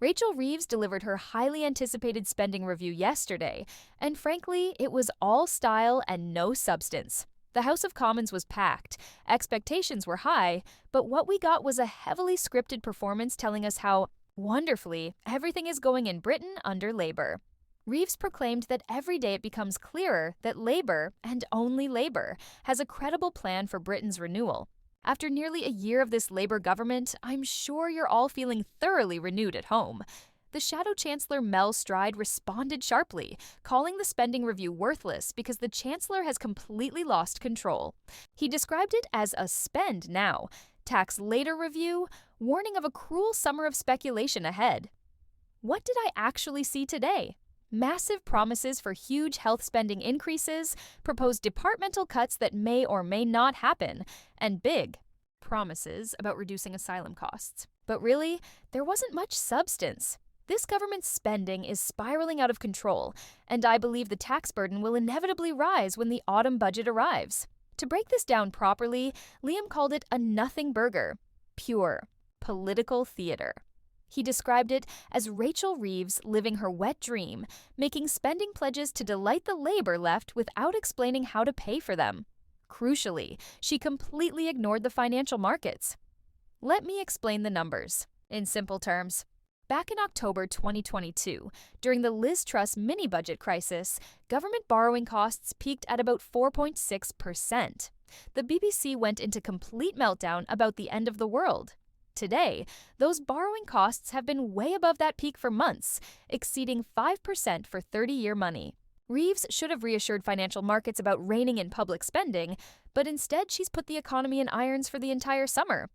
Rachel Reeves delivered her highly anticipated spending review yesterday, and frankly, it was all style and no substance. The House of Commons was packed, expectations were high, but what we got was a heavily scripted performance telling us how, wonderfully, everything is going in Britain under Labour. Reeves proclaimed that every day it becomes clearer that Labour, and only Labour, has a credible plan for Britain's renewal. After nearly a year of this Labour government, I'm sure you're all feeling thoroughly renewed at home. The Shadow Chancellor Mel Stride responded sharply, calling the spending review worthless because the Chancellor has completely lost control. He described it as a spend now, tax later review, warning of a cruel summer of speculation ahead. What did I actually see today? Massive promises for huge health spending increases, proposed departmental cuts that may or may not happen, and big promises about reducing asylum costs. But really, there wasn't much substance. This government's spending is spiraling out of control, and I believe the tax burden will inevitably rise when the autumn budget arrives. To break this down properly, Liam called it a nothing burger, pure political theater. He described it as Rachel Reeves living her wet dream, making spending pledges to delight the Labour left without explaining how to pay for them. Crucially, she completely ignored the financial markets. Let me explain the numbers. In simple terms, back in October 2022, during the Liz Truss mini-budget crisis, government borrowing costs peaked at about 4.6%. The BBC went into complete meltdown about the end of the world. Today, those borrowing costs have been way above that peak for months, exceeding 5% for 30-year money. Reeves should have reassured financial markets about reining in public spending, but instead she's put the economy in irons for the entire summer.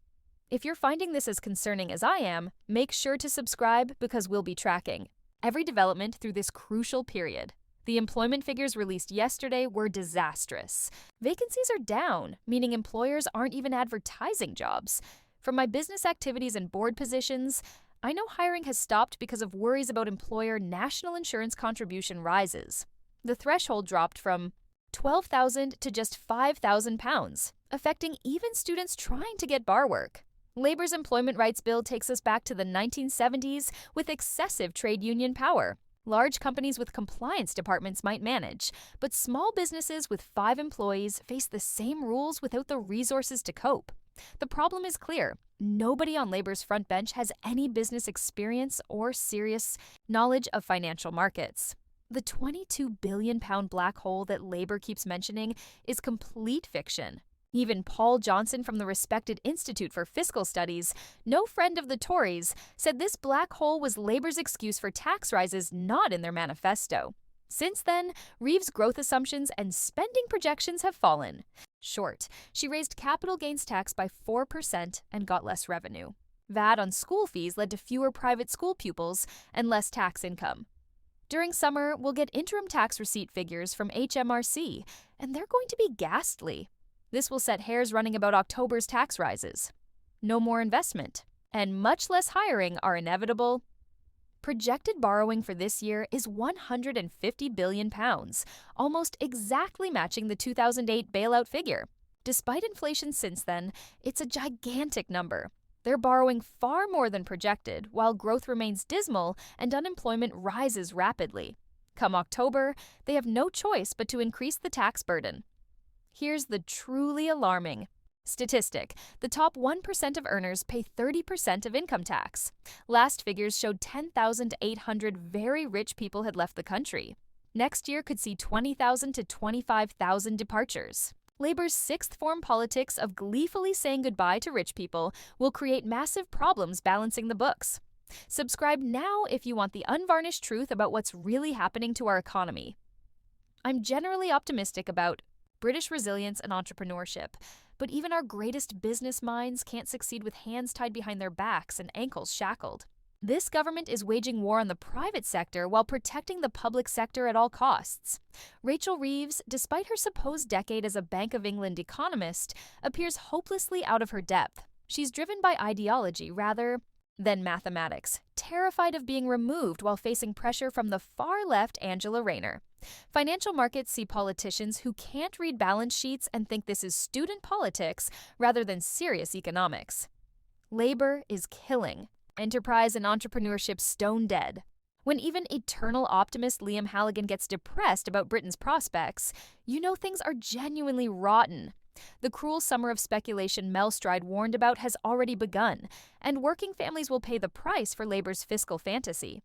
If you're finding this as concerning as I am, make sure to subscribe because we'll be tracking every development through this crucial period. The employment figures released yesterday were disastrous. Vacancies are down, meaning employers aren't even advertising jobs. From my business activities and board positions, I know hiring has stopped because of worries about employer national insurance contribution rises. The threshold dropped from $12,000 to just £5,000, affecting even students trying to get bar work. Labour's employment rights bill takes us back to the 1970s with excessive trade union power. Large companies with compliance departments might manage, but small businesses with 5 employees face the same rules without the resources to cope. The problem is clear. Nobody on Labour's front bench has any business experience or serious knowledge of financial markets. The £22 billion black hole that Labour keeps mentioning is complete fiction. Even Paul Johnson from the respected Institute for Fiscal Studies, no friend of the Tories, said this black hole was Labour's excuse for tax rises not in their manifesto. Since then, Reeves' growth assumptions and spending projections have fallen. Short, she raised capital gains tax by 4% and got less revenue. VAT on school fees led to fewer private school pupils and less tax income. During summer, we'll get interim tax receipt figures from HMRC, and they're going to be ghastly. This will set hairs running about October's tax rises. No more investment, and much less hiring are inevitable. Projected borrowing for this year is £150 billion, almost exactly matching the 2008 bailout figure. Despite inflation since then, it's a gigantic number. They're borrowing far more than projected, while growth remains dismal and unemployment rises rapidly. Come October, they have no choice but to increase the tax burden. Here's the truly alarming statistic. The top 1% of earners pay 30% of income tax. Last figures showed 10,800 very rich people had left the country. Next year could see 20,000 to 25,000 departures. Labour's sixth-form politics of gleefully saying goodbye to rich people will create massive problems balancing the books. Subscribe now if you want the unvarnished truth about what's really happening to our economy. I'm generally optimistic about British resilience and entrepreneurship, but even our greatest business minds can't succeed with hands tied behind their backs and ankles shackled. This government is waging war on the private sector while protecting the public sector at all costs. Rachel Reeves, despite her supposed decade as a Bank of England economist, appears hopelessly out of her depth. She's driven by ideology rather than mathematics, terrified of being removed while facing pressure from the far-left Angela Rayner. Financial markets see politicians who can't read balance sheets and think this is student politics rather than serious economics. Labour is killing. Enterprise and entrepreneurship stone dead. When even eternal optimist Liam Halligan gets depressed about Britain's prospects, you know things are genuinely rotten. The cruel summer of speculation Mel Stride warned about has already begun, and working families will pay the price for Labour's fiscal fantasy.